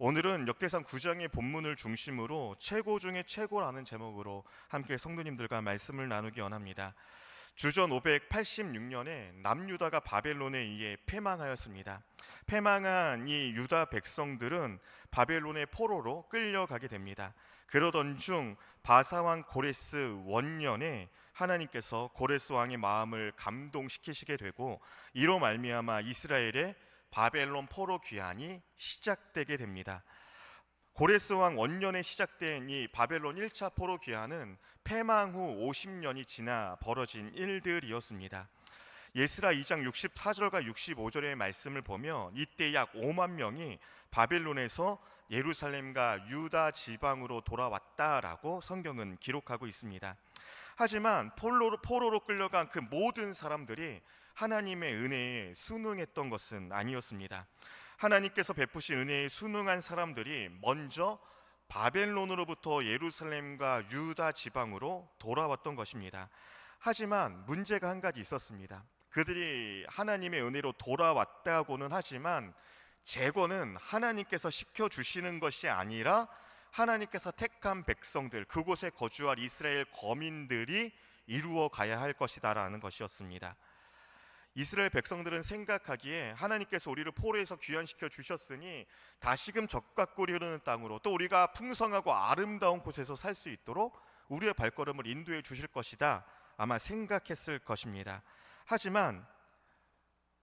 오늘은 역대상 9장의 본문을 중심으로 최고 중에 최고라는 제목으로 함께 성도님들과 말씀을 나누기 원합니다. 주전 586년에 남유다가 바벨론에 의해 패망하였습니다. 패망한 이 유다 백성들은 바벨론의 포로로 끌려가게 됩니다. 그러던 중 바사왕 고레스 원년에 하나님께서 고레스 왕의 마음을 감동시키시게 되고, 이로 말미암아 이스라엘의 바벨론 포로 귀환이 시작되게 됩니다. 고레스 왕 원년에 시작된 이 바벨론 1차 포로 귀환은 패망 후 50년이 지나 벌어진 일들이었습니다. 예스라 2장 64절과 65절의 말씀을 보면 이때 약 5만 명이 바벨론에서 예루살렘과 유다 지방으로 돌아왔다라고 성경은 기록하고 있습니다. 하지만 포로로 끌려간 그 모든 사람들이 하나님의 은혜에 순응했던 것은 아니었습니다. 하나님께서 베푸신 은혜에 순응한 사람들이 먼저 바벨론으로부터 예루살렘과 유다 지방으로 돌아왔던 것입니다. 하지만 문제가 한 가지 있었습니다. 그들이 하나님의 은혜로 돌아왔다고는 하지만 재건은 하나님께서 시켜주시는 것이 아니라 하나님께서 택한 백성들, 그곳에 거주할 이스라엘 거민들이 이루어 가야 할 것이다라는 것이었습니다. 이스라엘 백성들은 생각하기에 하나님께서 우리를 포로에서 귀환시켜 주셨으니 다시금 젖과 꿀이 흐르는 땅으로, 또 우리가 풍성하고 아름다운 곳에서 살 수 있도록 우리의 발걸음을 인도해 주실 것이다, 아마 생각했을 것입니다. 하지만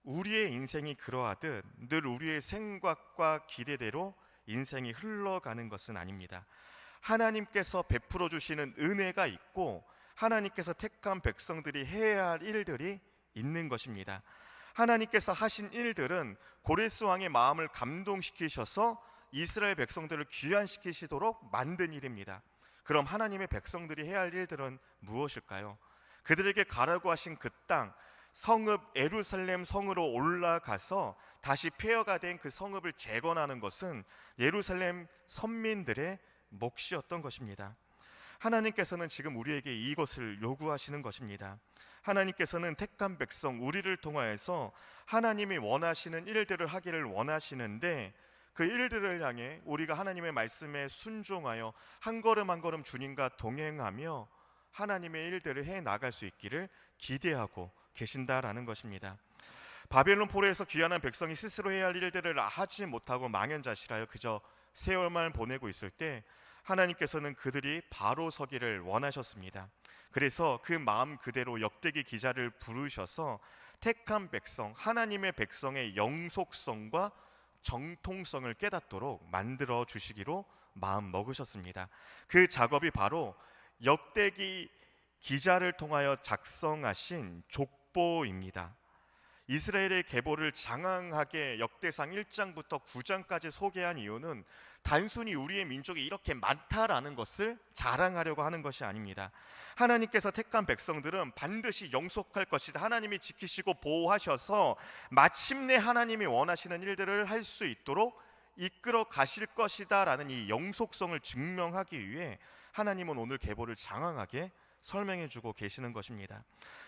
우리의 인생이 그러하듯 늘 우리의 생각과 기대대로 인생이 흘러가는 것은 아닙니다. 하나님께서 베풀어 주시는 은혜가 있고 하나님께서 택한 백성들이 해야 할 일들이 있는 것입니다. 하나님께서 하신 일들은 고레스 왕의 마음을 감동시키셔서 이스라엘 백성들을 귀환시키시도록 만든 일입니다. 그럼 하나님의 백성들이 해야 할 일들은 무엇일까요? 그들에게 가라고 하신 그 땅, 성읍 예루살렘 성으로 올라가서 다시 폐허가 된 그 성읍을 재건하는 것은 예루살렘 선민들의 몫이었던 것입니다. 하나님께서는 지금 우리에게 이것을 요구하시는 것입니다. 하나님께서는 택한 백성 우리를 통하여서 하나님이 원하시는 일들을 하기를 원하시는데, 그 일들을 향해 우리가 하나님의 말씀에 순종하여 한 걸음 한 걸음 주님과 동행하며 하나님의 일들을 해 나갈 수 있기를 기대하고 계신다라는 것입니다. 바벨론 포로에서 귀환한 백성이 스스로 해야 할 일들을 하지 못하고 망연자실하여 그저 세월만 보내고 있을 때 하나님께서는 그들이 바로 서기를 원하셨습니다. 그래서 그 마음 그대로 역대기 기자를 부르셔서 택한 백성, 하나님의 백성의 영속성과 정통성을 깨닫도록 만들어 주시기로 마음 먹으셨습니다. 그 작업이 바로 역대기 기자를 통하여 작성하신 족보입니다. 이스라엘의 계보를 장황하게 역대상 1장부터 9장까지 소개한 이유는 단순히 우리의 민족이 이렇게 많다라는 것을 자랑하려고 하는 것이 아닙니다. 하나님께서 택한 백성들은 반드시 영속할 것이다, 하나님이 지키시고 보호하셔서 마침내 하나님이 원하시는 일들을 할 수 있도록 이끌어 가실 것이다 라는 이 영속성을 증명하기 위해 하나님은 오늘 계보를 장황하게 설명해 주고 계시는 것입니다.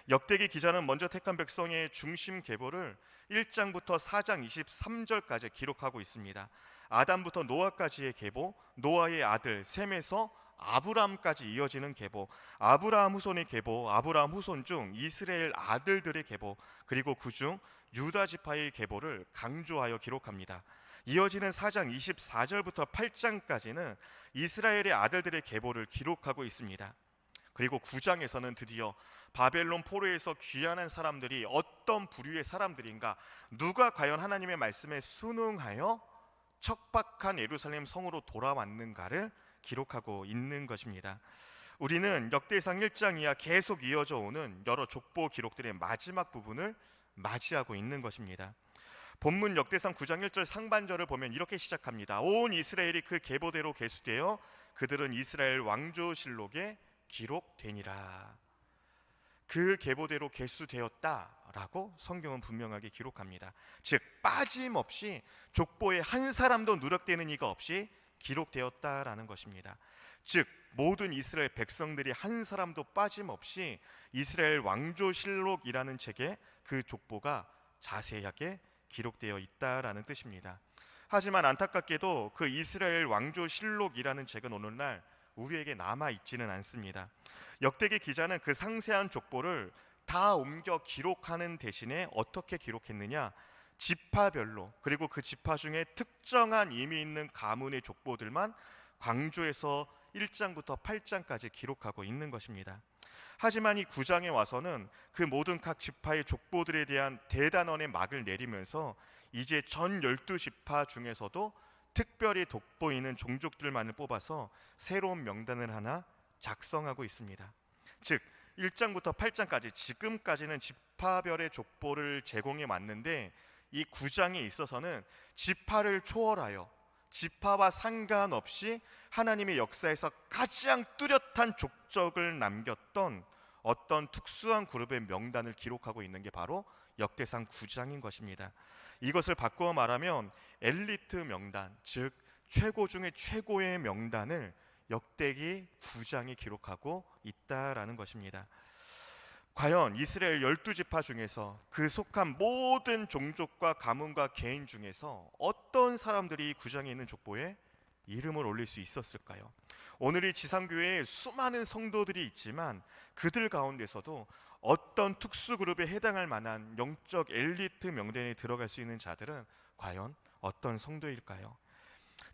역대기 기자는 먼저 택한 백성의 중심 계보를 1장부터 4장 23절까지 기록하고 있습니다. 아담부터 노아까지의 계보, 노아의 아들 셈에서 아브라함까지 이어지는 계보, 아브라함 후손의 계보, 아브라함 후손 중 이스라엘 아들들의 계보, 그리고 그중 유다 지파의 계보를 강조하여 기록합니다. 이어지는 4장 24절부터 8장까지는 이스라엘의 아들들의 계보를 기록하고 있습니다. 그리고 9장에서는 드디어 바벨론 포로에서 귀환한 사람들이 어떤 부류의 사람들인가, 누가 과연 하나님의 말씀에 순응하여 척박한 예루살렘 성으로 돌아왔는가를 기록하고 있는 것입니다. 우리는 역대상 1장 이하 계속 이어져 오는 여러 족보 기록들의 마지막 부분을 맞이하고 있는 것입니다. 본문 역대상 9장 1절 상반절을 보면 이렇게 시작합니다. 온 이스라엘이 그 계보대로 계수되어 그들은 이스라엘 왕조실록에 기록되니라. 그 계보대로 계수되었다라고 성경은 분명하게 기록합니다. 즉 빠짐없이 족보에 한 사람도 누락되는 이가 없이 기록되었다라는 것입니다. 즉 모든 이스라엘 백성들이 한 사람도 빠짐없이 이스라엘 왕조실록이라는 책에 그 족보가 자세하게 기록되어 있다라는 뜻입니다. 하지만 안타깝게도 그 이스라엘 왕조 실록이라는 책은 오늘날 우리에게 남아 있지는 않습니다. 역대기 기자는 그 상세한 족보를 다 옮겨 기록하는 대신에 어떻게 기록했느냐? 지파별로, 그리고 그 지파 중에 특정한 의미 있는 가문의 족보들만 광조에서 1장부터 8장까지 기록하고 있는 것입니다. 하지만 이 9장에 와서는 그 모든 각 지파의 족보들에 대한 대단원의 막을 내리면서 이제 전 12지파 중에서도 특별히 돋보이는 종족들만을 뽑아서 새로운 명단을 하나 작성하고 있습니다. 즉 1장부터 8장까지 지금까지는 지파별의 족보를 제공해 왔는데, 이 9장에 있어서는 지파를 초월하여 지파와 상관없이 하나님의 역사에서 가장 뚜렷한 족적을 남겼던 어떤 특수한 그룹의 명단을 기록하고 있는 게 바로 역대상 9장인 것입니다. 이것을 바꾸어 말하면 엘리트 명단, 즉 최고 중에 최고의 명단을 역대기 9장이 기록하고 있다라는 것입니다. 과연 이스라엘 12지파 중에서 그 속한 모든 종족과 가문과 개인 중에서 어떤 사람들이 이 9장에 있는 족보에 이름을 올릴 수 있었을까요? 오늘 이 지상교회에 수많은 성도들이 있지만 그들 가운데서도 어떤 특수그룹에 해당할 만한 영적 엘리트 명단에 들어갈 수 있는 자들은 과연 어떤 성도일까요?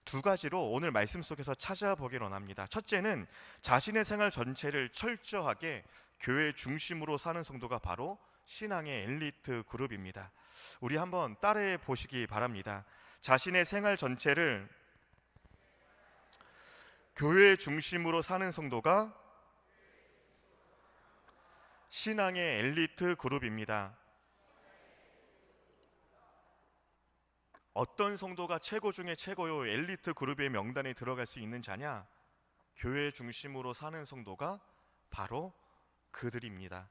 두 가지로 오늘 말씀 속에서 찾아보길 원합니다. 첫째는 자신의 생활 전체를 철저하게 교회 중심으로 사는 성도가 바로 신앙의 엘리트 그룹입니다. 우리 한번 따라해 보시기 바랍니다. 자신의 생활 전체를 교회 중심으로 사는 성도가 신앙의 엘리트 그룹입니다. 어떤 성도가 최고 중에 최고요 엘리트 그룹의 명단에 들어갈 수 있는 자냐? 교회 중심으로 사는 성도가 바로 그들입니다.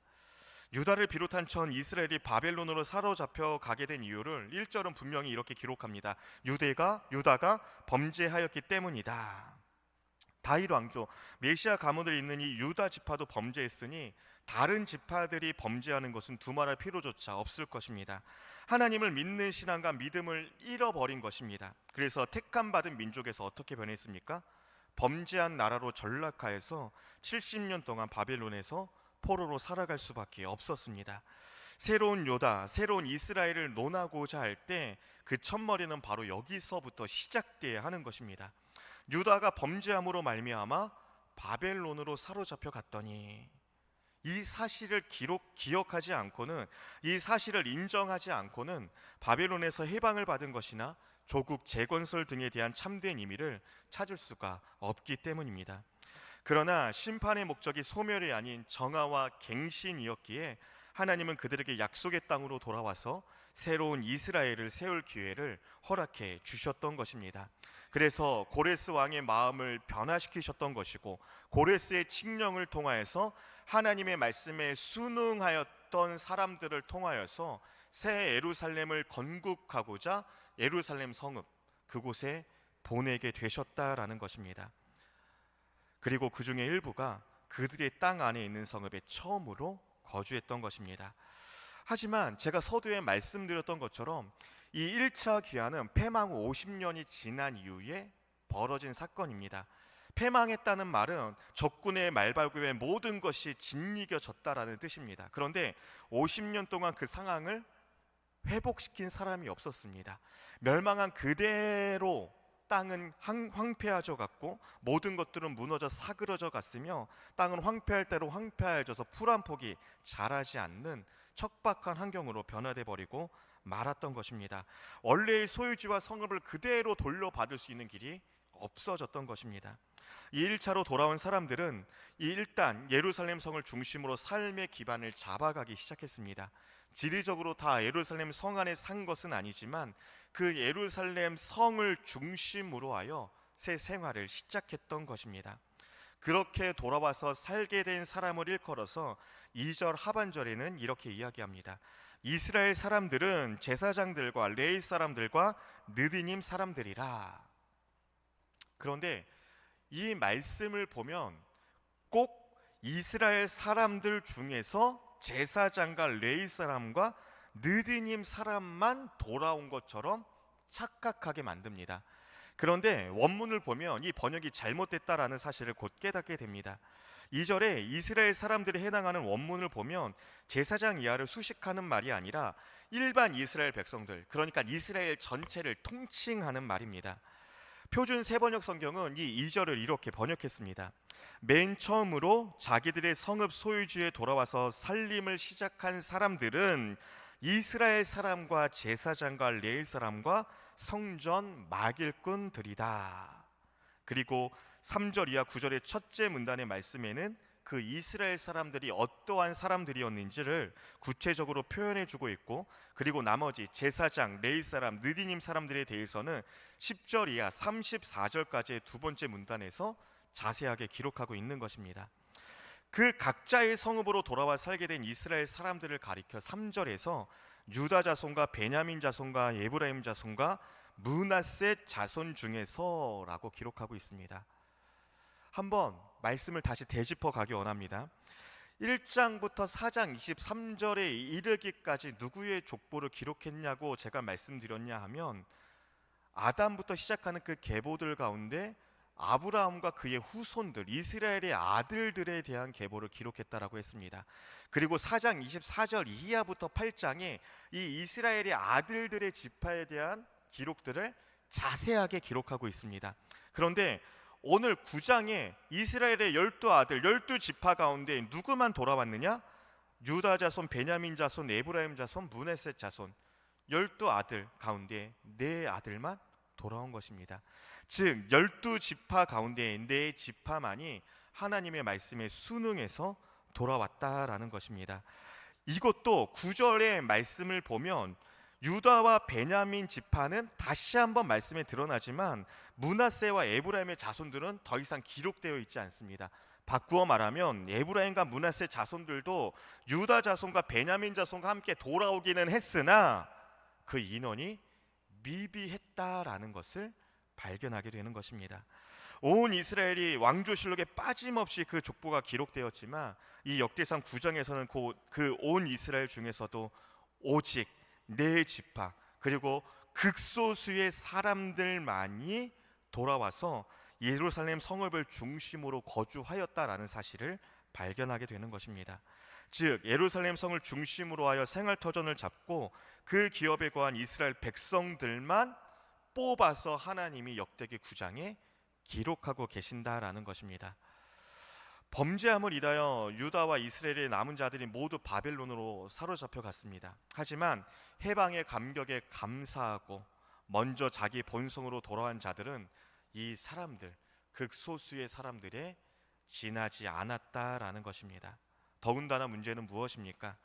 유다를 비롯한 전 이스라엘이 바벨론으로 사로잡혀 가게 된 이유를 1절은 분명히 이렇게 기록합니다. 유다가 범죄하였기 때문이다. 다윗 왕조 메시아 가문을 잇는 이 유다 지파도 범죄했으니 다른 지파들이 범죄하는 것은 두말할 필요조차 없을 것입니다. 하나님을 믿는 신앙과 믿음을 잃어버린 것입니다. 그래서 택함 받은 민족에서 어떻게 변했습니까? 범죄한 나라로 전락하여서 70년 동안 바벨론에서 포로로 살아갈 수밖에 없었습니다. 새로운 유다, 새로운 이스라엘을 논하고자 할 때 그 첫머리는 바로 여기서부터 시작돼야 하는 것입니다. 유다가 범죄함으로 말미암아 바벨론으로 사로잡혀 갔더니 이 사실을 기억하지 않고는, 이 사실을 인정하지 않고는 바벨론에서 해방을 받은 것이나 조국 재건설 등에 대한 참된 의미를 찾을 수가 없기 때문입니다. 그러나 심판의 목적이 소멸이 아닌 정화와 갱신이었기에 하나님은 그들에게 약속의 땅으로 돌아와서 새로운 이스라엘을 세울 기회를 허락해 주셨던 것입니다. 그래서 고레스 왕의 마음을 변화시키셨던 것이고, 고레스의 칙령을 통하여서 하나님의 말씀에 순응하였던 사람들을 통하여서 새 예루살렘을 건국하고자 예루살렘 성읍, 그곳에 보내게 되셨다라는 것입니다. 그리고 그 중에 일부가 그들의 땅 안에 있는 성읍에 처음으로 거주했던 것입니다. 하지만 제가 서두에 말씀드렸던 것처럼 이 1차 귀환은 폐망 후 50년이 지난 이후에 벌어진 사건입니다. 패망했다는 말은 적군의 말발굽에 모든 것이 짓이겨졌다라는 뜻입니다. 그런데 50년 동안 그 상황을 회복시킨 사람이 없었습니다. 멸망한 그대로 땅은 황폐해져 갔고 모든 것들은 무너져 사그러져 갔으며 땅은 황폐할 대로 황폐해져서 풀 한 폭이 자라지 않는 척박한 환경으로 변화돼 버리고 말았던 것입니다. 원래의 소유지와 성읍을 그대로 돌려받을 수 있는 길이 없어졌던 것입니다. 이 1차로 돌아온 사람들은 일단 예루살렘 성을 중심으로 삶의 기반을 잡아가기 시작했습니다. 지리적으로 다 예루살렘 성 안에 산 것은 아니지만 그 예루살렘 성을 중심으로 하여 새 생활을 시작했던 것입니다. 그렇게 돌아와서 살게 된 사람을 일컬어서 2절 하반절에는 이렇게 이야기합니다. 이스라엘 사람들은 제사장들과 레위 사람들과 느디님 사람들이라. 그런데 이 말씀을 보면 꼭 이스라엘 사람들 중에서 제사장과 레위 사람과 느디님 사람만 돌아온 것처럼 착각하게 만듭니다. 그런데 원문을 보면 이 번역이 잘못됐다라는 사실을 곧 깨닫게 됩니다. 2절에 이스라엘 사람들이 해당하는 원문을 보면 제사장 이하를 수식하는 말이 아니라 일반 이스라엘 백성들, 그러니까 이스라엘 전체를 통칭하는 말입니다. 표준 세번역 성경은 이 2절을 이렇게 번역했습니다. 맨 처음으로 자기들의 성읍 소유지에 돌아와서 살림을 시작한 사람들은 이스라엘 사람과 제사장과 레위 사람과 성전 막일꾼들이다. 그리고 3절 이하 9절의 첫째 문단의 말씀에는 그 이스라엘 사람들이 어떠한 사람들이었는지를 구체적으로 표현해 주고 있고, 그리고 나머지 제사장, 레위 사람, 느디님 사람들에 대해서는 10절 이하 34절까지의 두 번째 문단에서 자세하게 기록하고 있는 것입니다. 그 각자의 성읍으로 돌아와 살게 된 이스라엘 사람들을 가리켜 3절에서 유다 자손과 베냐민 자손과 에브라임 자손과 므낫세 자손 중에서라고 기록하고 있습니다. 한번 말씀을 다시 되짚어 가기 원합니다. 1장부터 4장 23절에 이르기까지 누구의 족보를 기록했냐고 제가 말씀드렸냐 하면, 아담부터 시작하는 그 계보들 가운데 아브라함과 그의 후손들, 이스라엘의 아들들에 대한 계보를 기록했다라고 했습니다. 그리고 4장 24절 이하부터 8장에 이 이스라엘의 아들들의 지파에 대한 기록들을 자세하게 기록하고 있습니다. 그런데 오늘 9장에 이스라엘의 12아들, 12지파 가운데 누구만 돌아왔느냐? 유다 자손, 베냐민 자손, 에브라임 자손, 므낫세 자손 12아들 가운데 4아들만 돌아온 것입니다. 즉 12지파 가운데 4지파만이 하나님의 말씀에 순응해서 돌아왔다라는 것입니다. 이것도 9절의 말씀을 보면 유다와 베냐민 지파는 다시 한번 말씀에 드러나지만 므낫세와 에브라임의 자손들은 더 이상 기록되어 있지 않습니다. 바꾸어 말하면 에브라임과 므낫세 자손들도 유다 자손과 베냐민 자손과 함께 돌아오기는 했으나 그 인원이 미비했다라는 것을 발견하게 되는 것입니다. 온 이스라엘이 왕조실록에 빠짐없이 그 족보가 기록되었지만 이 역대상 9장에서는 그 온 이스라엘 중에서도 오직 4지파, 그리고 극소수의 사람들만이 돌아와서 예루살렘 성읍을 중심으로 거주하였다라는 사실을 발견하게 되는 것입니다. 즉 예루살렘 성을 중심으로 하여 생활터전을 잡고 그 기업에 거한 이스라엘 백성들만 뽑아서 하나님이 역대기 9장에 기록하고 계신다라는 것입니다. 범죄함을 인하여 유다와 이스라엘의 남은 자들이 모두 바벨론으로 사로잡혀 갔습니다. 하지만 해방의 감격에 감사하고 먼저 자기 본성으로 돌아온 자들은 이 사람들, 극소수의 사람들에 지나지 않았다라는 것입니다. 더군다나 문제는 무엇입니까?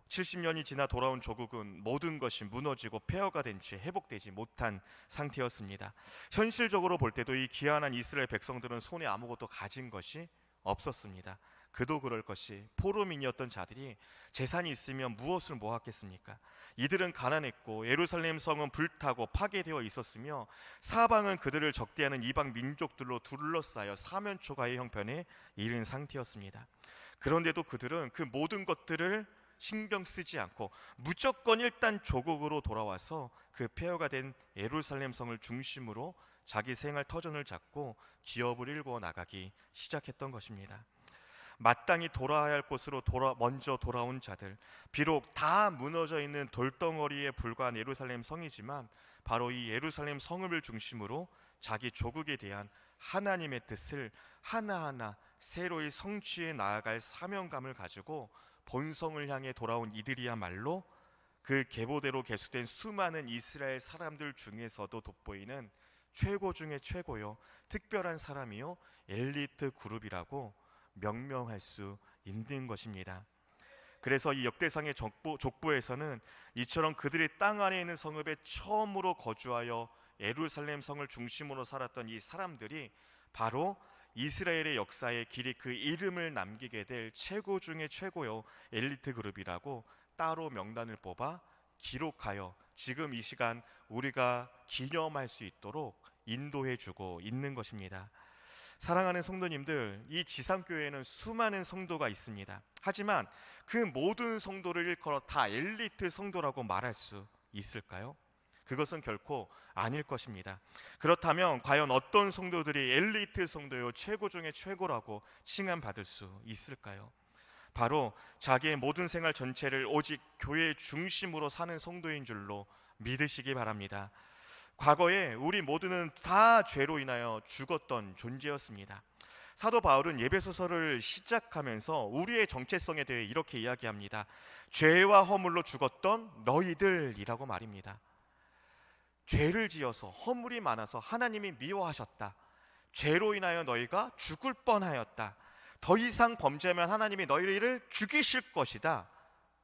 70년이 지나 돌아온 조국은 모든 것이 무너지고 폐허가 된 채 회복되지 못한 상태였습니다. 현실적으로 볼 때도 이 귀환한 이스라엘 백성들은 손에 아무것도 가진 것이 없었습니다. 그도 그럴 것이 포로민이었던 자들이 재산이 있으면 무엇을 모았겠습니까? 이들은 가난했고 예루살렘 성은 불타고 파괴되어 있었으며 사방은 그들을 적대하는 이방 민족들로 둘러싸여 사면초가의 형편에 이른 상태였습니다. 그런데도 그들은 그 모든 것들을 신경 쓰지 않고 무조건 일단 조국으로 돌아와서 그 폐허가 된 예루살렘 성을 중심으로 자기 생활 터전을 잡고 기업을 일궈 나가기 시작했던 것입니다. 마땅히 돌아야 할 곳으로 먼저 돌아온 자들, 비록 다 무너져 있는 돌덩어리에 불과한 예루살렘 성이지만 바로 이 예루살렘 성읍을 중심으로 자기 조국에 대한 하나님의 뜻을 하나하나 새로이 성취해 나아갈 사명감을 가지고 본성을 향해 돌아온 이들이야말로 그 계보대로 계수된 수많은 이스라엘 사람들 중에서도 돋보이는 최고 중에 최고요, 특별한 사람이요, 엘리트 그룹이라고 명명할 수 있는 것입니다. 그래서 이 역대상의 족보에서는 이처럼 그들의 땅 안에 있는 성읍에 처음으로 거주하여 예루살렘 성을 중심으로 살았던 이 사람들이 바로 이스라엘의 역사에 길이 그 이름을 남기게 될 최고 중에 최고요, 엘리트 그룹이라고 따로 명단을 뽑아 기록하여 지금 이 시간 우리가 기념할 수 있도록 인도해 주고 있는 것입니다. 사랑하는 성도님들, 이 지상교회에는 수많은 성도가 있습니다. 하지만 그 모든 성도를 일컬어 다 엘리트 성도라고 말할 수 있을까요? 그것은 결코 아닐 것입니다. 그렇다면 과연 어떤 성도들이 엘리트 성도요, 최고 중에 최고라고 칭함받을 수 있을까요? 바로 자기의 모든 생활 전체를 오직 교회 중심으로 사는 성도인 줄로 믿으시기 바랍니다. 과거에 우리 모두는 다 죄로 인하여 죽었던 존재였습니다. 사도 바울은 예배소설을 시작하면서 우리의 정체성에 대해 이렇게 이야기합니다. 죄와 허물로 죽었던 너희들이라고 말입니다. 죄를 지어서 허물이 많아서 하나님이 미워하셨다. 죄로 인하여 너희가 죽을 뻔하였다. 더 이상 범죄하면 하나님이 너희를 죽이실 것이다.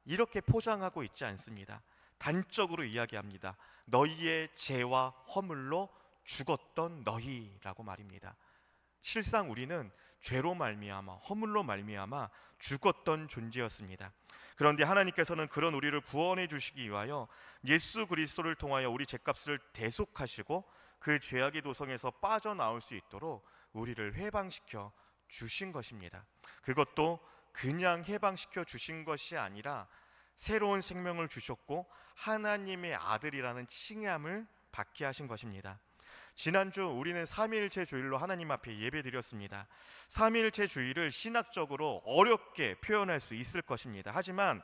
이렇게 포장하고 있지 않습니다. 단적으로 이야기합니다. 너희의 죄와 허물로 죽었던 너희라고 말입니다. 실상 우리는 죄로 말미암아 허물로 말미암아 죽었던 존재였습니다. 그런데 하나님께서는 그런 우리를 구원해 주시기 위하여 예수 그리스도를 통하여 우리 죄값을 대속하시고 그 죄악의 도성에서 빠져나올 수 있도록 우리를 해방시켜 주신 것입니다. 그것도 그냥 해방시켜 주신 것이 아니라 새로운 생명을 주셨고 하나님의 아들이라는 칭함을 받게 하신 것입니다. 지난주 우리는 삼위일체 주일로 하나님 앞에 예배드렸습니다. 삼위일체 주일을 신학적으로 어렵게 표현할 수 있을 것입니다. 하지만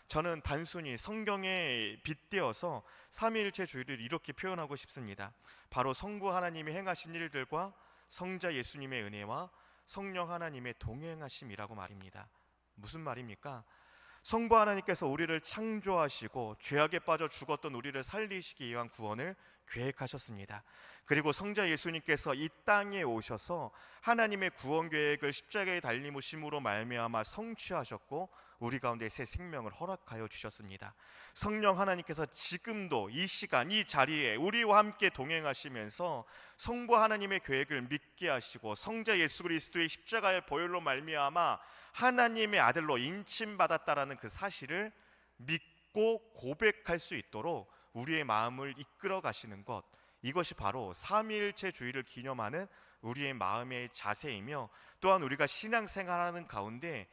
저는 단순히 성경에 빗대어서 삼위일체 주일을 이렇게 표현하고 싶습니다. 바로 성부 하나님이 행하신 일들과 성자 예수님의 은혜와 성령 하나님의 동행하심이라고 말입니다. 무슨 말입니까? 성부 하나님께서 우리를 창조하시고 죄악에 빠져 죽었던 우리를 살리시기 위한 구원을 계획하셨습니다. 그리고 성자 예수님께서 이 땅에 오셔서 하나님의 구원 계획을 십자가에 달리심으로 말미암아 성취하셨고 우리 가운데 새 생명을 허락하여 주셨습니다. 성령 하나님께서 지금도 이 시간 이 자리에 우리와 함께 동행하시면서 성부 하나님의 계획을 믿게 하시고 성자 예수 그리스도의 십자가의 보혈로 말미암아 하나님의 아들로 인침받았다라는 그 사실을 믿고 고백할 수 있도록 우리의 마음을 이끌어 가시는 것, 이것이 바로 삼위일체 주일을 기념하는 우리의 마음의 자세이며 또한 우리가 신앙생활하는 가운데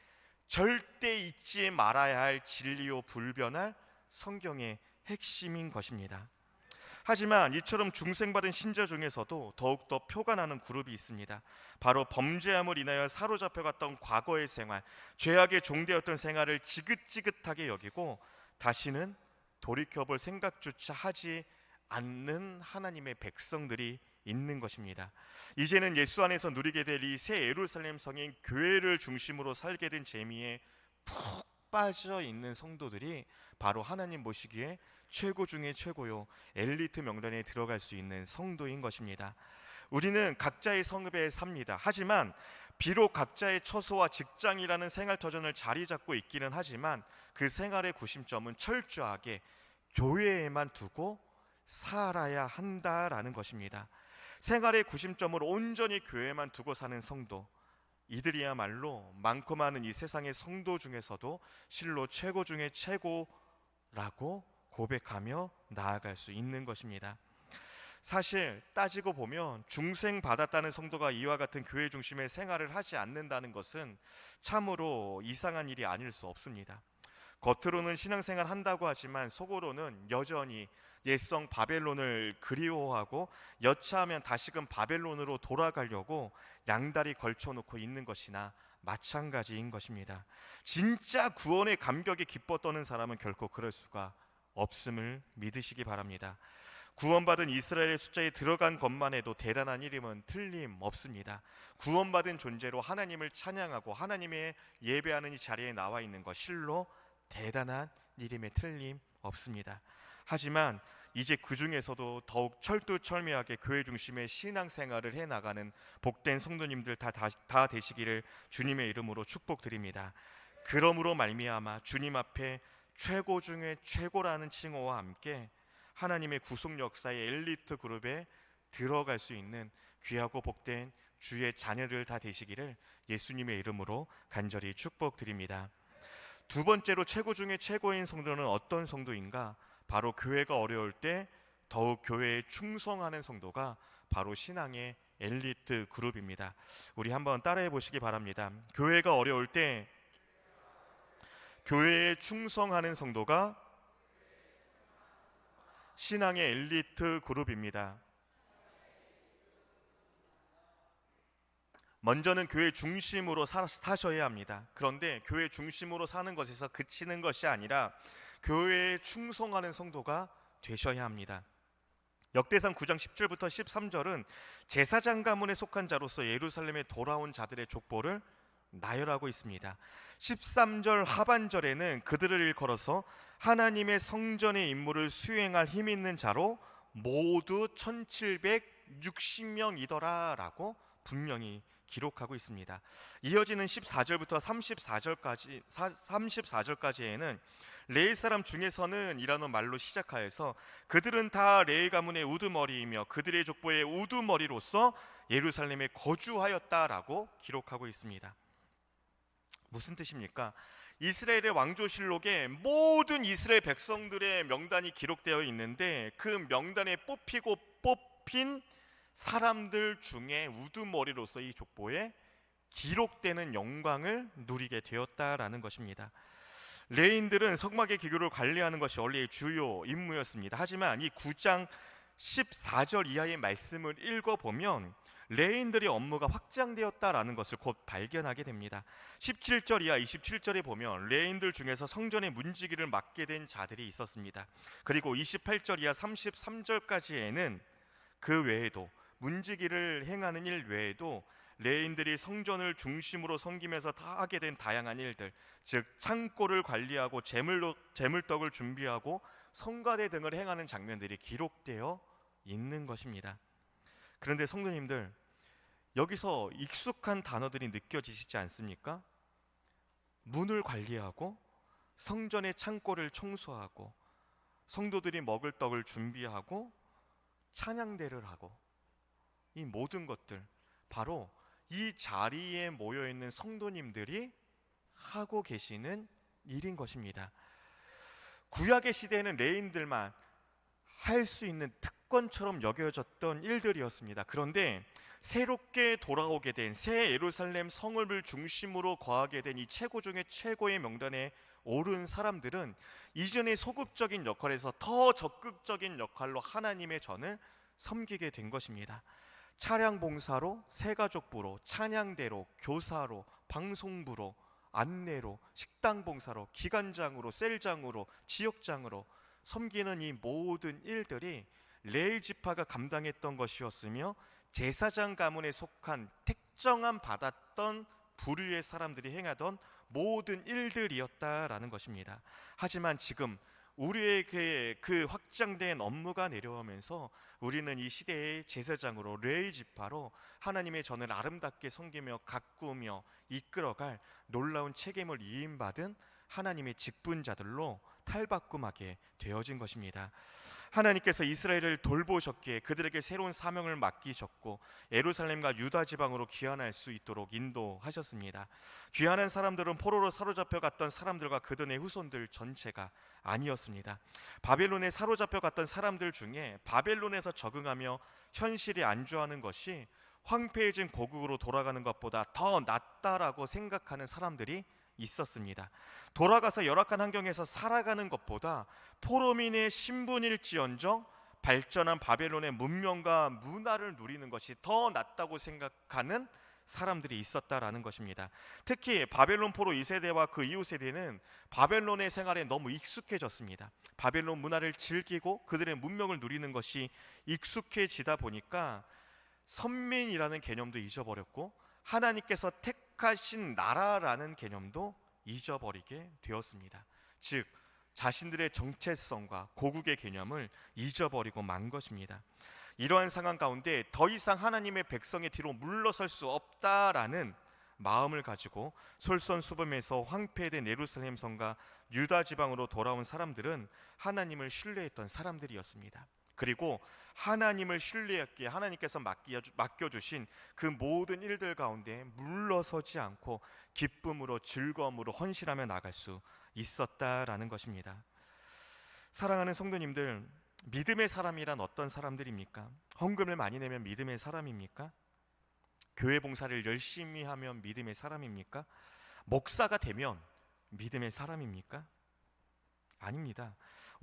절대 잊지 말아야 할 진리요 불변할 성경의 핵심인 것입니다. 하지만 이처럼 중생받은 신자 중에서도 더욱더 표가 나는 그룹이 있습니다. 바로 범죄함을 인하여 사로잡혀갔던 과거의 생활, 죄악의 종되었던 생활을 지긋지긋하게 여기고 다시는 돌이켜볼 생각조차 하지 않는 하나님의 백성들이 있는 것입니다. 이제는 예수 안에서 누리게 될 이 새 예루살렘 성인 교회를 중심으로 살게 된 재미에 푹 빠져 있는 성도들이 바로 하나님 보시기에 최고 중에 최고요, 엘리트 명단에 들어갈 수 있는 성도인 것입니다. 우리는 각자의 성읍에 삽니다. 하지만 비록 각자의 처소와 직장이라는 생활터전을 자리 잡고 있기는 하지만 그 생활의 구심점은 철저하게 교회에만 두고 살아야 한다라는 것입니다. 생활의 구심점을 온전히 교회에만 두고 사는 성도, 이들이야말로 많고 많은 이 세상의 성도 중에서도 실로 최고 중에 최고라고 고백하며 나아갈 수 있는 것입니다. 사실 따지고 보면 중생 받았다는 성도가 이와 같은 교회 중심의 생활을 하지 않는다는 것은 참으로 이상한 일이 아닐 수 없습니다. 겉으로는 신앙생활 한다고 하지만 속으로는 여전히 옛성 바벨론을 그리워하고 여차하면 다시금 바벨론으로 돌아가려고 양다리 걸쳐놓고 있는 것이나 마찬가지인 것입니다. 진짜 구원의 감격에 기뻐 떠는 사람은 결코 그럴 수가 없음을 믿으시기 바랍니다. 구원받은 이스라엘의 숫자에 들어간 것만 해도 대단한 일임은 틀림없습니다. 구원받은 존재로 하나님을 찬양하고 하나님의 예배하는 이 자리에 나와 있는 것 실로 대단한 일임에 틀림없습니다. 하지만 이제 그 중에서도 더욱 철두철미하게 교회 중심의 신앙생활을 해나가는 복된 성도님들 다 되시기를 주님의 이름으로 축복드립니다. 그러므로 말미암아 주님 앞에 최고 중에 최고라는 칭호와 함께 하나님의 구속 역사의 엘리트 그룹에 들어갈 수 있는 귀하고 복된 주의 자녀들 다 되시기를 예수님의 이름으로 간절히 축복드립니다. 두 번째로 최고 중에 최고인 성도는 어떤 성도인가? 바로 교회가 어려울 때 더욱 교회에 충성하는 성도가 바로 신앙의 엘리트 그룹입니다. 우리 한번 따라해 보시기 바랍니다. 교회가 어려울 때 교회에 충성하는 성도가 신앙의 엘리트 그룹입니다. 먼저는 교회 중심으로 사셔야 합니다. 그런데 교회 중심으로 사는 것에서 그치는 것이 아니라 교회에 충성하는 성도가 되셔야 합니다. 역대상 9장 10절부터 13절은 제사장 가문에 속한 자로서 예루살렘에 돌아온 자들의 족보를 나열하고 있습니다. 13절 하반절에는 그들을 일컬어서 하나님의 성전의 임무를 수행할 힘 있는 자로 모두 1760명이더라 라고 분명히 기록하고 있습니다. 이어지는 14절부터 34절까지에는 레위 사람 중에서는 이라는 말로 시작하여서 그들은 다 레위 가문의 우두머리이며 그들의 족보의 우두머리로서 예루살렘에 거주하였다라고 기록하고 있습니다. 무슨 뜻입니까? 이스라엘의 왕조실록에 모든 이스라엘 백성들의 명단이 기록되어 있는데 그 명단에 뽑힌 사람들 중에 우두머리로서 이 족보에 기록되는 영광을 누리게 되었다라는 것입니다. 레위인들은 성막의 기교를 관리하는 것이 원래의 주요 임무였습니다. 하지만 이 9장 14절 이하의 말씀을 읽어보면 레위인들의 업무가 확장되었다라는 것을 곧 발견하게 됩니다. 17절 이하 27절에 보면 레위인들 중에서 성전의 문지기를 맡게 된 자들이 있었습니다. 그리고 28절 이하 33절까지에는 그 외에도 문지기를 행하는 일 외에도 레위인들이 성전을 중심으로 섬기면서 다 하게 된 다양한 일들, 즉 창고를 관리하고 재물떡을 준비하고 성가대 등을 행하는 장면들이 기록되어 있는 것입니다. 그런데 성도님들, 여기서 익숙한 단어들이 느껴지시지 않습니까? 문을 관리하고 성전의 창고를 청소하고 성도들이 먹을 떡을 준비하고 찬양대를 하고, 이 모든 것들 바로 이 자리에 모여있는 성도님들이 하고 계시는 일인 것입니다. 구약의 시대에는 레위인들만 할 수 있는 특권처럼 여겨졌던 일들이었습니다. 그런데 새롭게 돌아오게 된 새 예루살렘 성을 중심으로 거하게 된 이 최고 중에 최고의 명단에 오른 사람들은 이전의 소극적인 역할에서 더 적극적인 역할로 하나님의 전을 섬기게 된 것입니다. 차량 봉사로, 새가족부로, 찬양대로, 교사로, 방송부로, 안내로, 식당 봉사로, 기관장으로, 셀장으로, 지역장으로 섬기는 이 모든 일들이 레위 지파가 감당했던 것이었으며 제사장 가문에 속한 택정함 받았던 부류의 사람들이 행하던 모든 일들이었다라는 것입니다. 하지만 지금 우리에게 그 확장된 업무가 내려오면서 우리는 이 시대의 제사장으로, 레위 지파로 하나님의 전을 아름답게 섬기며 가꾸며 이끌어갈 놀라운 책임을 위임받은 하나님의 직분자들로 탈바꿈하게 되어진 것입니다. 하나님께서 이스라엘을 돌보셨기에 그들에게 새로운 사명을 맡기셨고 예루살렘과 유다 지방으로 귀환할 수 있도록 인도하셨습니다. 귀환한 사람들은 포로로 사로잡혀 갔던 사람들과 그들의 후손들 전체가 아니었습니다. 바벨론에 사로잡혀 갔던 사람들 중에 바벨론에서 적응하며 현실에 안주하는 것이 황폐해진 고국으로 돌아가는 것보다 더 낫다라고 생각하는 사람들이 있었습니다. 돌아가서 열악한 환경에서 살아가는 것보다 포로민의 신분일지언정 발전한 바벨론의 문명과 문화를 누리는 것이 더 낫다고 생각하는 사람들이 있었다라는 것입니다. 특히 바벨론 포로 2세대와 그 이후 세대는 바벨론의 생활에 너무 익숙해졌습니다. 바벨론 문화를 즐기고 그들의 문명을 누리는 것이 익숙해지다 보니까 선민이라는 개념도 잊어버렸고 하나님께서 택하신 나라라는 개념도 잊어버리게 되었습니다. 즉 자신들의 정체성과 고국의 개념을 잊어버리고 만 것입니다. 이러한 상황 가운데 더 이상 하나님의 백성의 뒤로 물러설 수 없다라는 마음을 가지고 솔선수범해서 황폐된 예루살렘 성과 유다 지방으로 돌아온 사람들은 하나님을 신뢰했던 사람들이었습니다. 그리고 하나님을 신뢰했기에 하나님께서 맡겨주신 그 모든 일들 가운데 물러서지 않고 기쁨으로 즐거움으로 헌신하며 나갈 수 있었다라는 것입니다. 사랑하는 성도님들, 믿음의 사람이란 어떤 사람들입니까? 헌금을 많이 내면 믿음의 사람입니까? 교회 봉사를 열심히 하면 믿음의 사람입니까? 목사가 되면 믿음의 사람입니까? 아닙니다.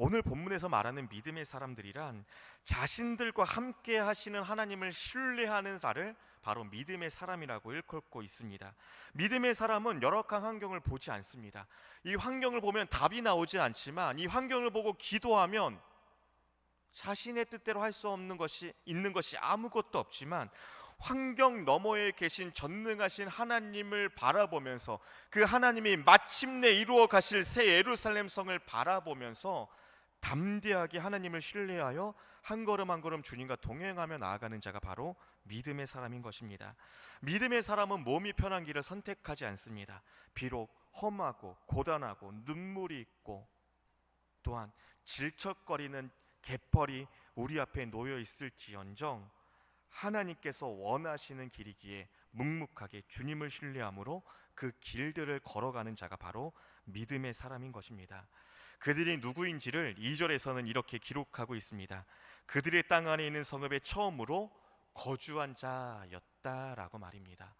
오늘 본문에서 말하는 믿음의 사람들이란 자신들과 함께 하시는 하나님을 신뢰하는 자를 바로 믿음의 사람이라고 일컫고 있습니다. 믿음의 사람은 열악한 환경을 보지 않습니다. 이 환경을 보면 답이 나오지 않지만 이 환경을 보고 기도하면 자신의 뜻대로 할 수 없는 것이 있는 것이 아무것도 없지만 환경 너머에 계신 전능하신 하나님을 바라보면서 그 하나님이 마침내 이루어 가실 새 예루살렘 성을 바라보면서 담대하게 하나님을 신뢰하여 한 걸음 한 걸음 주님과 동행하며 나아가는 자가 바로 믿음의 사람인 것입니다. 믿음의 사람은 몸이 편한 길을 선택하지 않습니다. 비록 험하고 고단하고 눈물이 있고 또한 질척거리는 갯벌이 우리 앞에 놓여 있을지언정 하나님께서 원하시는 길이기에 묵묵하게 주님을 신뢰함으로 그 길들을 걸어가는 자가 바로 믿음의 사람인 것입니다. 그들이 누구인지를 2절에서는 이렇게 기록하고 있습니다. 그들의 땅 안에 있는 성읍에 처음으로 거주한 자였다라고 말입니다.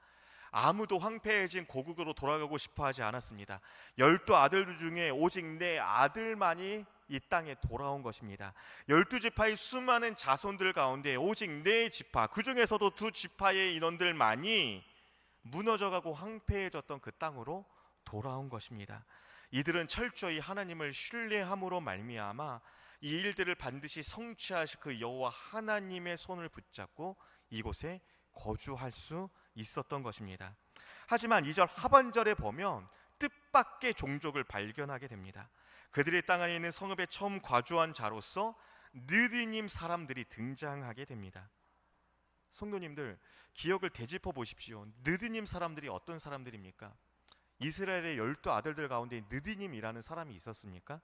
아무도 황폐해진 고국으로 돌아가고 싶어 하지 않았습니다. 12아들 중에 오직 내 아들만이 이 땅에 돌아온 것입니다. 12지파의 수많은 자손들 가운데 오직 네 지파, 그 중에서도 2지파의 인원들만이 무너져가고 황폐해졌던 그 땅으로 돌아온 것입니다. 이들은 철저히 하나님을 신뢰함으로 말미암아 이 일들을 반드시 성취하실 그 여호와 하나님의 손을 붙잡고 이곳에 거주할 수 있었던 것입니다. 하지만 2절 하반절에 보면 뜻밖의 종족을 발견하게 됩니다. 그들의 땅 안에 있는 성읍에 처음 거주한 자로서 느디님 사람들이 등장하게 됩니다. 성도님들, 기억을 되짚어 보십시오. 느디님 사람들이 어떤 사람들입니까? 이스라엘의 12아들들 가운데 느디님이라는 사람이 있었습니까?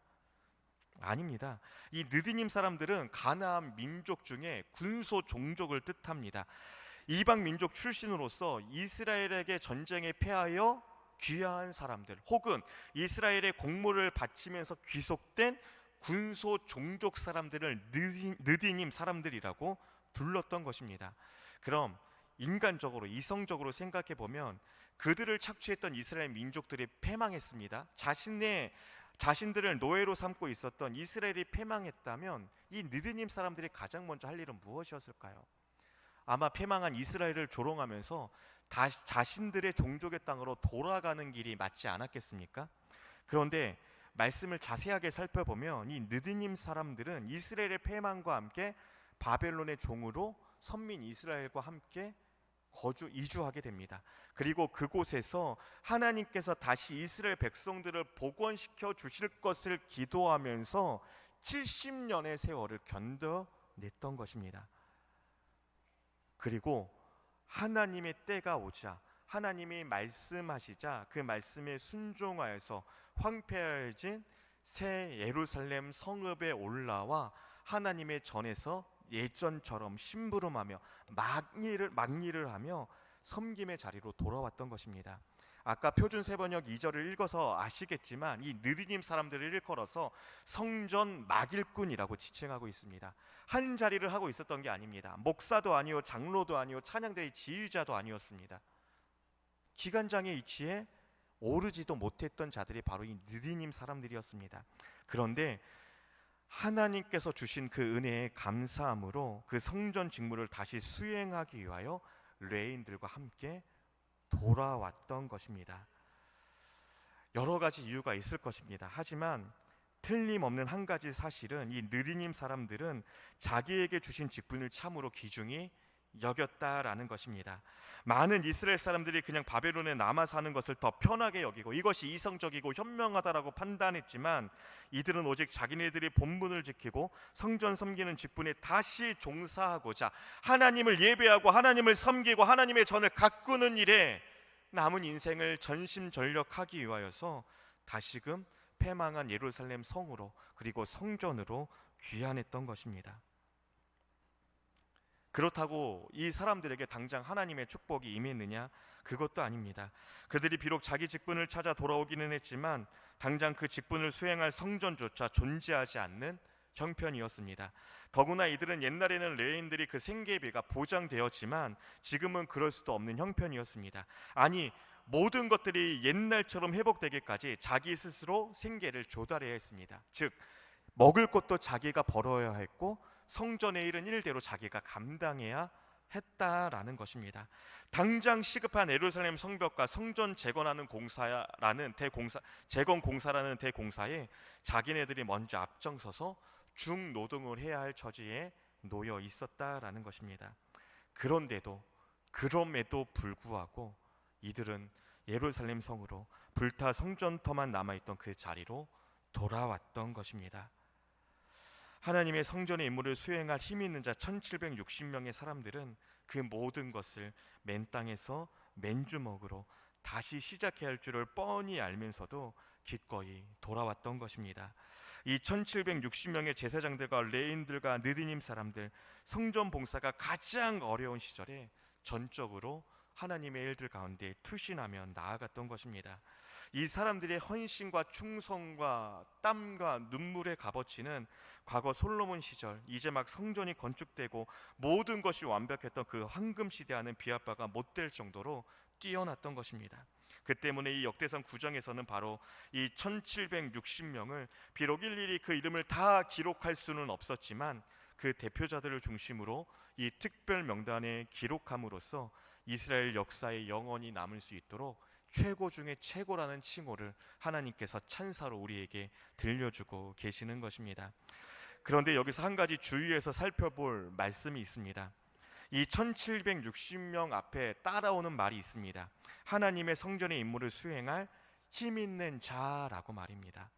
아닙니다. 이 느디님 사람들은 가나안 민족 중에 군소 종족을 뜻합니다. 이방 민족 출신으로서 이스라엘에게 전쟁에 패하여 귀화한 사람들, 혹은 이스라엘의 공물을 바치면서 귀속된 군소 종족 사람들을 느디님 사람들이라고 불렀던 것입니다. 그럼 인간적으로 이성적으로 생각해 보면 그들을 착취했던 이스라엘 민족들이 패망했습니다. 자신들을 노예로 삼고 있었던 이스라엘이 패망했다면 이 느디님 사람들이 가장 먼저 할 일은 무엇이었을까요? 아마 패망한 이스라엘을 조롱하면서 자신들의 종족의 땅으로 돌아가는 길이 맞지 않았겠습니까? 그런데 말씀을 자세하게 살펴보면 이 느디님 사람들은 이스라엘의 패망과 함께 바벨론의 종으로 선민 이스라엘과 함께 이주하게 됩니다. 그리고 그곳에서 하나님께서 다시 이스라엘 백성들을 복원시켜 주실 것을 기도하면서 70년의 세월을 견뎌냈던 것입니다. 그리고 하나님의 때가 오자 하나님이 말씀하시자 그 말씀에 순종하여서 황폐해진 새 예루살렘 성읍에 올라와 하나님의 전에서 예전처럼 심부름하며 막리를 하며 섬김의 자리로 돌아왔던 것입니다. 아까 표준 세번역 2절을 읽어서 아시겠지만 이 느디님 사람들을 일컬어서 성전 막일꾼이라고 지칭하고 있습니다. 한 자리를 하고 있었던 게 아닙니다. 목사도 아니요 장로도 아니요 찬양대의 지휘자도 아니었습니다. 기관장의 위치에 오르지도 못했던 자들이 바로 이 느디님 사람들이었습니다. 그런데 하나님께서 주신 그 은혜에 감사함으로 그 성전 직무를 다시 수행하기 위하여 레인들과 함께 돌아왔던 것입니다. 여러 가지 이유가 있을 것입니다. 하지만 틀림없는 한 가지 사실은 이 느디님 사람들은 자기에게 주신 직분을 참으로 귀중히 여겼다라는 것입니다. 많은 이스라엘 사람들이 그냥 바벨론에 남아 사는 것을 더 편하게 여기고 이것이 이성적이고 현명하다라고 판단했지만 이들은 오직 자기네들이 본분을 지키고 성전 섬기는 직분에 다시 종사하고자 하나님을 예배하고 하나님을 섬기고 하나님의 전을 가꾸는 일에 남은 인생을 전심전력하기 위하여서 다시금 패망한 예루살렘 성으로 그리고 성전으로 귀환했던 것입니다. 그렇다고 이 사람들에게 당장 하나님의 축복이 임했느냐? 그것도 아닙니다. 그들이 비록 자기 직분을 찾아 돌아오기는 했지만 당장 그 직분을 수행할 성전조차 존재하지 않는 형편이었습니다. 더구나 이들은 옛날에는 레인들이 그 생계비가 보장되었지만 지금은 그럴 수도 없는 형편이었습니다. 아니, 모든 것들이 옛날처럼 회복되기까지 자기 스스로 생계를 조달해야 했습니다. 즉 먹을 것도 자기가 벌어야 했고 성전의 일은 일대로 자기가 감당해야 했다라는 것입니다. 당장 시급한 예루살렘 성벽과 성전 재건하는 공사라는 대공사, 재건 공사라는 대공사에 자기네들이 먼저 앞장서서 중노동을 해야 할 처지에 놓여 있었다라는 것입니다. 그럼에도 불구하고 이들은 예루살렘 성으로 불타 성전터만 남아있던 그 자리로 돌아왔던 것입니다. 하나님의 성전의 임무를 수행할 힘 있는 자 1760명의 사람들은 그 모든 것을 맨 땅에서 맨주먹으로 다시 시작해야 할 줄을 뻔히 알면서도 기꺼이 돌아왔던 것입니다. 이 1760명의 제사장들과 레인들과 느디님 사람들, 성전 봉사가 가장 어려운 시절에 전적으로 하나님의 일들 가운데 투신하며 나아갔던 것입니다. 이 사람들의 헌신과 충성과 땀과 눈물의 값어치는 과거 솔로몬 시절 이제 막 성전이 건축되고 모든 것이 완벽했던 그 황금 시대와는 비할 바가 못 될 정도로 뛰어났던 것입니다. 그 때문에 이 역대상 9장에서는 바로 이 1760명을 비록 일일이 그 이름을 다 기록할 수는 없었지만 그 대표자들을 중심으로 이 특별 명단에 기록함으로써 이스라엘 역사에 영원히 남을 수 있도록 최고 중에 최고라는 칭호를 하나님께서 찬사로 우리에게 들려주고 계시는 것입니다. 그런데 여기서 한 가지 주의해서 살펴볼 말씀이 있습니다. 이 1760명 앞에 따라오는 말이 있습니다. 하나님의 성전의 임무를 수행할 힘 있는 자라고 말입니다.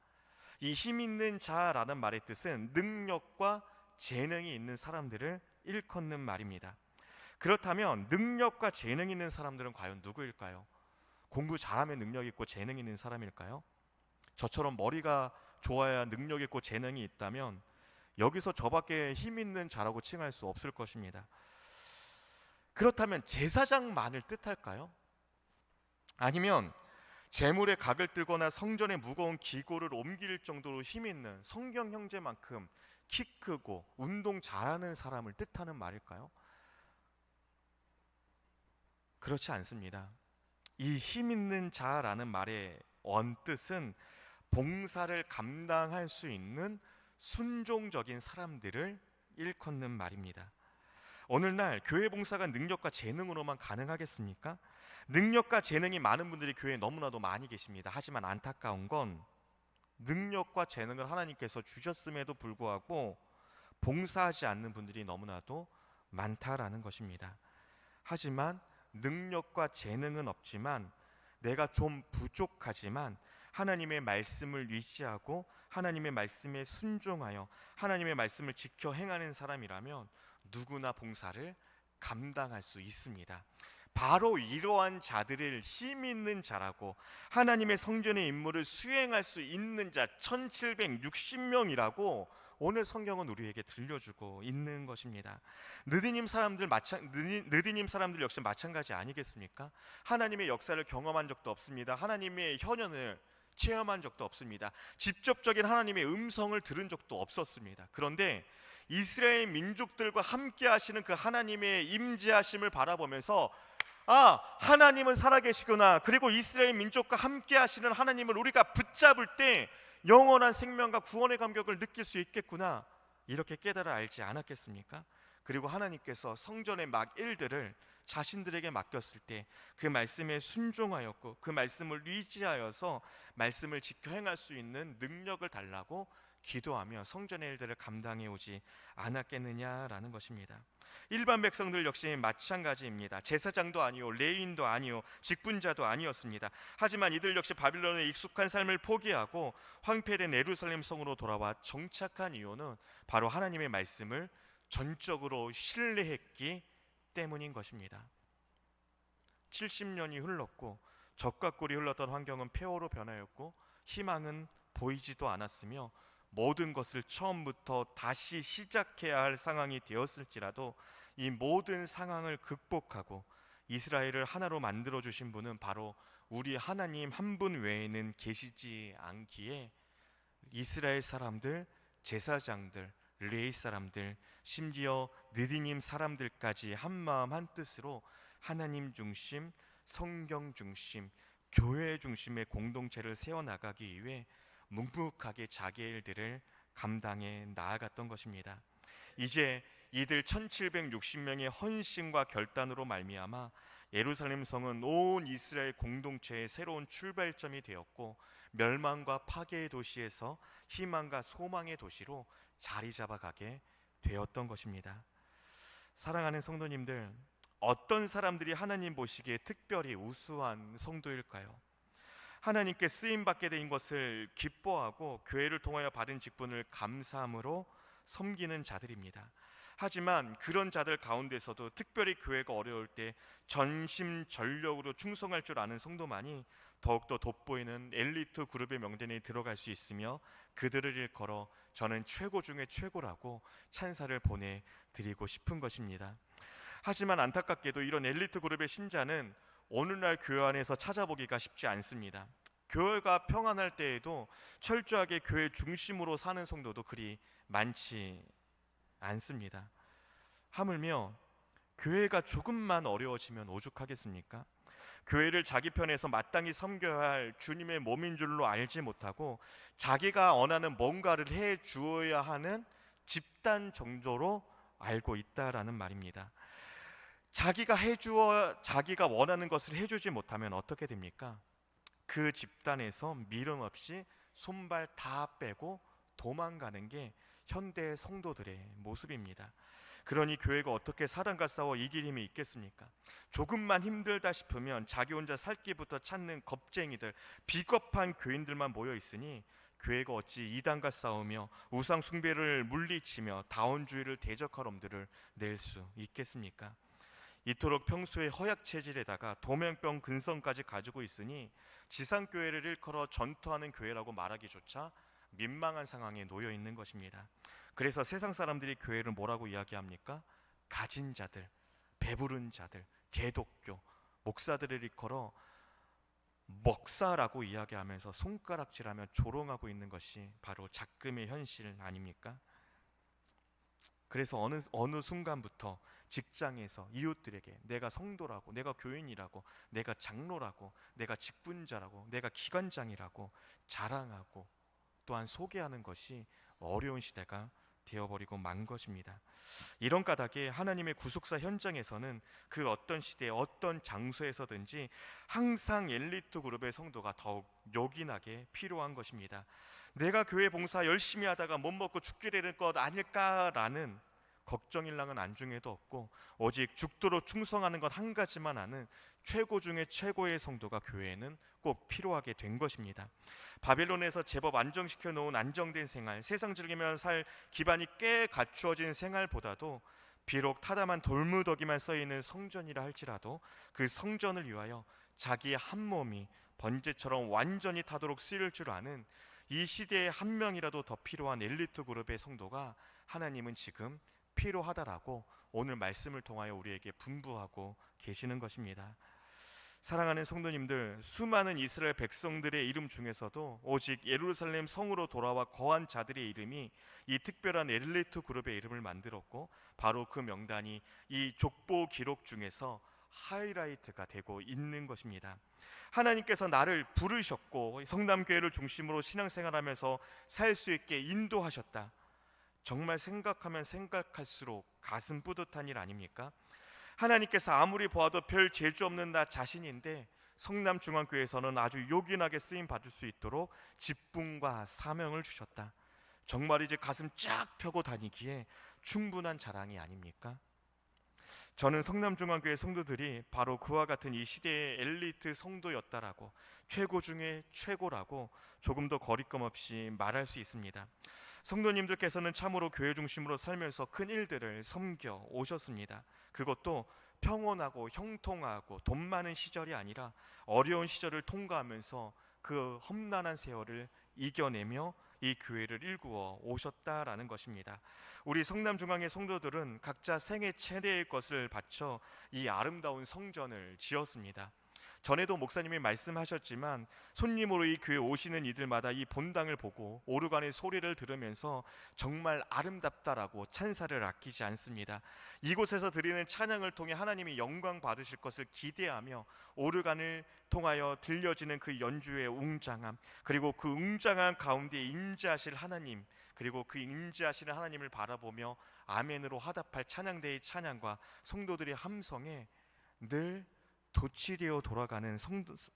이 힘 있는 자라는 말의 뜻은 능력과 재능이 있는 사람들을 일컫는 말입니다. 그렇다면 능력과 재능 있는 사람들은 과연 누구일까요? 공부 잘하면 능력 있고 재능 있는 사람일까요? 저처럼 머리가 좋아야 능력 있고 재능이 있다면 여기서 저밖에 힘 있는 자라고 칭할 수 없을 것입니다. 그렇다면 제사장만을 뜻할까요? 아니면 재물의 각을 들거나 성전의 무거운 기고를 옮길 정도로 힘 있는 성경 형제만큼 키 크고 운동 잘하는 사람을 뜻하는 말일까요? 그렇지 않습니다. 이 힘 있는 자라는 말의 원뜻은 봉사를 감당할 수 있는 순종적인 사람들을 일컫는 말입니다. 오늘날 교회 봉사가 능력과 재능으로만 가능하겠습니까? 능력과 재능이 많은 분들이 교회에 너무나도 많이 계십니다. 하지만 안타까운 건 능력과 재능을 하나님께서 주셨음에도 불구하고 봉사하지 않는 분들이 너무나도 많다라는 것입니다. 하지만 능력과 재능은 없지만 내가 좀 부족하지만 하나님의 말씀을 의지하고 하나님의 말씀에 순종하여 하나님의 말씀을 지켜 행하는 사람이라면 누구나 봉사를 감당할 수 있습니다. 바로 이러한 자들을 힘 있는 자라고 하나님의 성전의 임무를 수행할 수 있는 자 1760명이라고 오늘 성경은 우리에게 들려주고 있는 것입니다. 느디님 사람들 역시 마찬가지 아니겠습니까? 하나님의 역사를 경험한 적도 없습니다. 하나님의 현현을 체험한 적도 없습니다. 직접적인 하나님의 음성을 들은 적도 없었습니다. 그런데 이스라엘 민족들과 함께 하시는 그 하나님의 임재하심을 바라보면서 하나님은 살아계시구나. 그리고 이스라엘 민족과 함께 하시는 하나님을 우리가 붙잡을 때 영원한 생명과 구원의 감격을 느낄 수 있겠구나. 이렇게 깨달아 알지 않았겠습니까? 그리고 하나님께서 성전의 막 일들을 자신들에게 맡겼을 때 그 말씀에 순종하였고 그 말씀을 의지하여서 말씀을 지켜 행할 수 있는 능력을 달라고 기도하며 성전의 일들을 감당해 오지 않았겠느냐라는 것입니다. 일반 백성들 역시 마찬가지입니다. 제사장도 아니요 레위인도 아니요 직분자도 아니었습니다. 하지만 이들 역시 바빌론의 익숙한 삶을 포기하고 황폐된 예루살렘 성으로 돌아와 정착한 이유는 바로 하나님의 말씀을 전적으로 신뢰했기 때문인 것입니다. 70년이 흘렀고 적과 꿀이 흘렀던 환경은 폐허로 변하였고 희망은 보이지도 않았으며 모든 것을 처음부터 다시 시작해야 할 상황이 되었을지라도 이 모든 상황을 극복하고 이스라엘을 하나로 만들어 주신 분은 바로 우리 하나님 한 분 외에는 계시지 않기에 이스라엘 사람들, 제사장들, 레위 사람들, 심지어 느디님 사람들까지 한마음 한뜻으로 하나님 중심, 성경 중심, 교회 중심의 공동체를 세워나가기 위해 묵묵하게 자기의 일들을 감당해 나아갔던 것입니다. 이제 이들 1760명의 헌신과 결단으로 말미암아 예루살렘 성은 온 이스라엘 공동체의 새로운 출발점이 되었고, 멸망과 파괴의 도시에서 희망과 소망의 도시로 자리 잡아가게 되었던 것입니다. 사랑하는 성도님들, 어떤 사람들이 하나님 보시기에 특별히 우수한 성도일까요? 하나님께 쓰임 받게 된 것을 기뻐하고 교회를 통하여 받은 직분을 감사함으로 섬기는 자들입니다. 하지만 그런 자들 가운데서도 특별히 교회가 어려울 때 전심전력으로 충성할 줄 아는 성도만이 더욱더 돋보이는 엘리트 그룹의 명단에 들어갈 수 있으며, 그들을 일컬어 저는 최고 중에 최고라고 찬사를 보내드리고 싶은 것입니다. 하지만 안타깝게도 이런 엘리트 그룹의 신자는 오늘날 교회 안에서 찾아보기가 쉽지 않습니다. 교회가 평안할 때에도 철저하게 교회 중심으로 사는 성도도 그리 많지 않습니다. 하물며 교회가 조금만 어려워지면 오죽하겠습니까? 교회를 자기 편에서 마땅히 섬겨야 할 주님의 몸인 줄로 알지 못하고 자기가 원하는 뭔가를 해 주어야 하는 집단 정도로 알고 있다라는 말입니다. 자기가 원하는 것을 해주지 못하면 어떻게 됩니까? 그 집단에서 미련 없이 손발 다 빼고 도망가는 게 현대 성도들의 모습입니다. 그러니 교회가 어떻게 사단과 싸워 이길 힘이 있겠습니까? 조금만 힘들다 싶으면 자기 혼자 살기부터 찾는 겁쟁이들, 비겁한 교인들만 모여 있으니 교회가 어찌 이단과 싸우며 우상 숭배를 물리치며 다원주의를 대적할 엄두를 낼 수 있겠습니까? 이토록 평소에 허약 체질에다가 도면병 근성까지 가지고 있으니 지상교회를 일컬어 전투하는 교회라고 말하기조차 민망한 상황에 놓여 있는 것입니다. 그래서 세상 사람들이 교회를 뭐라고 이야기합니까? 가진 자들, 배부른 자들, 개독교, 목사들을 일컬어 먹사라고 이야기하면서 손가락질하며 조롱하고 있는 것이 바로 작금의 현실 아닙니까? 그래서 어느 순간부터 직장에서 이웃들에게 내가 성도라고, 내가 교인이라고, 내가 장로라고, 내가 직분자라고, 내가 기관장이라고 자랑하고 또한 소개하는 것이 어려운 시대가 되어버리고 만 것입니다. 이런 까닭에 하나님의 구속사 현장에서는 그 어떤 시대 어떤 장소에서든지 항상 엘리트 그룹의 성도가 더욱 요긴하게 필요한 것입니다. 내가 교회 봉사 열심히 하다가 못 먹고 죽게 되는 것 아닐까라는 걱정일랑은 안중에도 없고, 오직 죽도록 충성하는 것 한 가지만 아는 최고 중에 최고의 성도가 교회에는 꼭 필요하게 된 것입니다. 바벨론에서 제법 안정시켜 놓은 안정된 생활, 세상 즐기며 살 기반이 꽤 갖추어진 생활보다도 비록 타담한 돌무더기만 써있는 성전이라 할지라도 그 성전을 위하여 자기의 한 몸이 번제처럼 완전히 타도록 쓰일 줄 아는 이 시대에 한 명이라도 더 필요한 엘리트 그룹의 성도가 하나님은 지금 필요하다라고 오늘 말씀을 통하여 우리에게 분부하고 계시는 것입니다. 사랑하는 성도님들, 수많은 이스라엘 백성들의 이름 중에서도 오직 예루살렘 성으로 돌아와 거한 자들의 이름이 이 특별한 엘리트 그룹의 이름을 만들었고, 바로 그 명단이 이 족보 기록 중에서 하이라이트가 되고 있는 것입니다. 하나님께서 나를 부르셨고 성남교회를 중심으로 신앙생활하면서 살 수 있게 인도하셨다. 정말 생각하면 생각할수록 가슴 뿌듯한 일 아닙니까? 하나님께서 아무리 보아도 별 재주 없는 나 자신인데 성남중앙교회에서는 아주 요긴하게 쓰임 받을 수 있도록 직분과 사명을 주셨다. 정말 이제 가슴 쫙 펴고 다니기에 충분한 자랑이 아닙니까? 저는 성남중앙교회 성도들이 바로 그와 같은 이 시대의 엘리트 성도였다라고, 최고 중에 최고라고 조금 더 거리낌 없이 말할 수 있습니다. 성도님들께서는 참으로 교회 중심으로 살면서 큰 일들을 섬겨 오셨습니다. 그것도 평온하고 형통하고 돈 많은 시절이 아니라 어려운 시절을 통과하면서 그 험난한 세월을 이겨내며 이 교회를 일구어 오셨다라는 것입니다. 우리 성남중앙의 성도들은 각자 생애 최대의 것을 바쳐 이 아름다운 성전을 지었습니다. 전에도 목사님이 말씀하셨지만 손님으로 이 교회 오시는 이들마다 이 본당을 보고 오르간의 소리를 들으면서 정말 아름답다라고 찬사를 아끼지 않습니다. 이곳에서 드리는 찬양을 통해 하나님이 영광 받으실 것을 기대하며 오르간을 통하여 들려지는 그 연주의 웅장함, 그리고 그 웅장한 가운데 임재하실 하나님, 그리고 그 임재하시는 하나님을 바라보며 아멘으로 화답할 찬양대의 찬양과 성도들의 함성에 늘 도취되어 돌아가는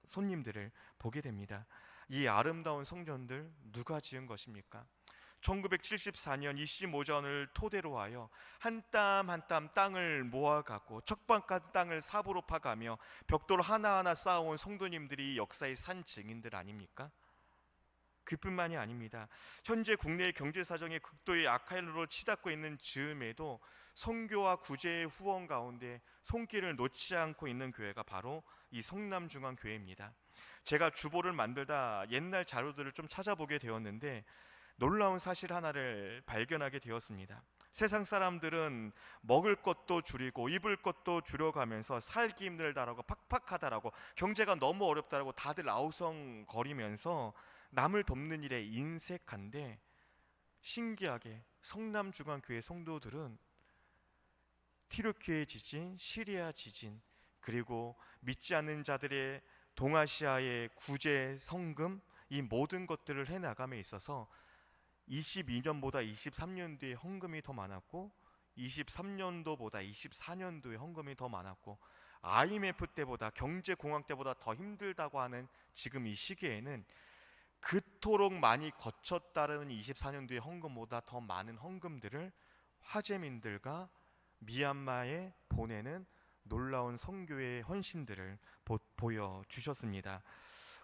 손님들을 보게 됩니다. 이 아름다운 성전들 누가 지은 것입니까? 1974년 이씨모전을 토대로 하여 한 땀 한 땀 땅을 모아가고 척박한 땅을 삽으로 파가며 벽돌 하나하나 쌓아온 성도님들이 역사의 산 증인들 아닙니까? 그뿐만이 아닙니다. 현재 국내의 경제 사정이 극도의 악화로 치닫고 있는 즈음에도 선교와 구제의 후원 가운데 손길을 놓지 않고 있는 교회가 바로 이 성남중앙교회입니다. 제가 주보를 만들다 옛날 자료들을 좀 찾아보게 되었는데 놀라운 사실 하나를 발견하게 되었습니다. 세상 사람들은 먹을 것도 줄이고 입을 것도 줄여가면서 살기 힘들다라고 팍팍하다라고 경제가 너무 어렵다라고 다들 아우성거리면서 남을 돕는 일에 인색한데, 신기하게 성남중앙교회 성도들은 티르키예 지진, 시리아 지진, 그리고 믿지 않는 자들의 동아시아의 구제 성금, 이 모든 것들을 해나감에 있어서 22년보다 23년도에 헌금이 더 많았고 23년도보다 24년도에 헌금이 더 많았고 IMF 때보다 경제공황 때보다 더 힘들다고 하는 지금 이 시기에는 그토록 많이 거쳤다는 24년도의 헌금보다 더 많은 헌금들을 화재민들과 미얀마에 보내는 놀라운 선교의 헌신들을 보여주셨습니다.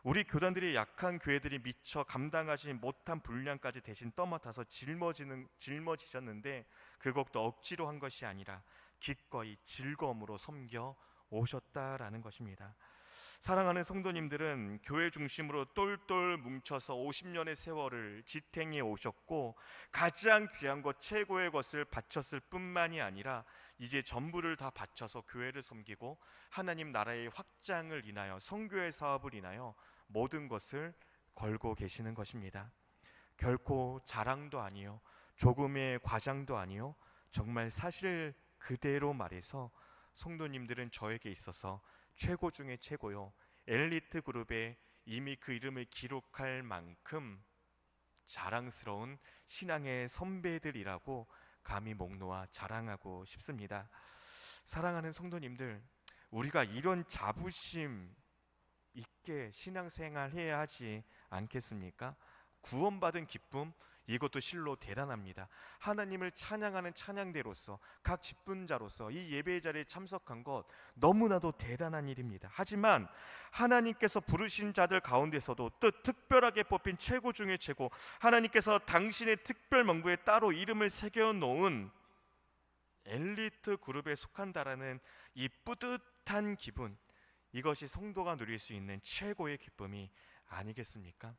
우리 교단들이 약한 교회들이 미처 감당하지 못한 분량까지 대신 떠맡아서 짊어지셨는데 그것도 억지로 한 것이 아니라 기꺼이 즐거움으로 섬겨 오셨다라는 것입니다. 사랑하는 성도님들은 교회 중심으로 똘똘 뭉쳐서 50년의 세월을 지탱해 오셨고 가장 귀한 것, 최고의 것을 바쳤을 뿐만이 아니라 이제 전부를 다 바쳐서 교회를 섬기고 하나님 나라의 확장을 인하여 선교의 사업을 인하여 모든 것을 걸고 계시는 것입니다. 결코 자랑도 아니요 조금의 과장도 아니요 정말 사실 그대로 말해서 성도님들은 저에게 있어서 최고 중에 최고요, 엘리트 그룹에 이미 그 이름을 기록할 만큼 자랑스러운 신앙의 선배들이라고 감히 목 놓아 자랑하고 싶습니다. 사랑하는 성도님들, 우리가 이런 자부심 있게 신앙생활 해야 하지 않겠습니까? 구원받은 기쁨, 이것도 실로 대단합니다. 하나님을 찬양하는 찬양대로서 각 집분자로서 이 예배 자리에 참석한 것 너무나도 대단한 일입니다. 하지만 하나님께서 부르신 자들 가운데서도 또 특별하게 뽑힌 최고 중에 최고, 하나님께서 당신의 특별 명부에 따로 이름을 새겨 놓은 엘리트 그룹에 속한다라는 이 뿌듯한 기분, 이것이 성도가 누릴 수 있는 최고의 기쁨이 아니겠습니까?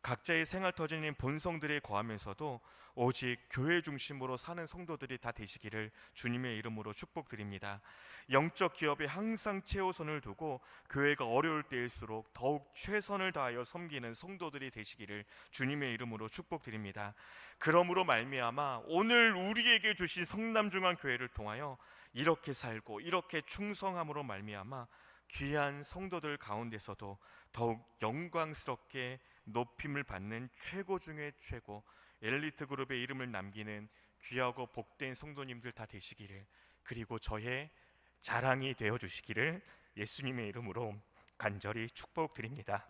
각자의 생활터전인 본성들에 거하면서도 오직 교회 중심으로 사는 성도들이 다 되시기를 주님의 이름으로 축복드립니다. 영적 기업에 항상 최우선을 두고 교회가 어려울 때일수록 더욱 최선을 다하여 섬기는 성도들이 되시기를 주님의 이름으로 축복드립니다. 그러므로 말미암아 오늘 우리에게 주신 성남중앙교회를 통하여 이렇게 살고 이렇게 충성함으로 말미암아 귀한 성도들 가운데서도 더욱 영광스럽게 높임을 받는 최고 중에 최고, 엘리트 그룹의 이름을 남기는 귀하고 복된 성도님들 다 되시기를, 그리고 저의 자랑이 되어 주시기를 예수님의 이름으로 간절히 축복드립니다.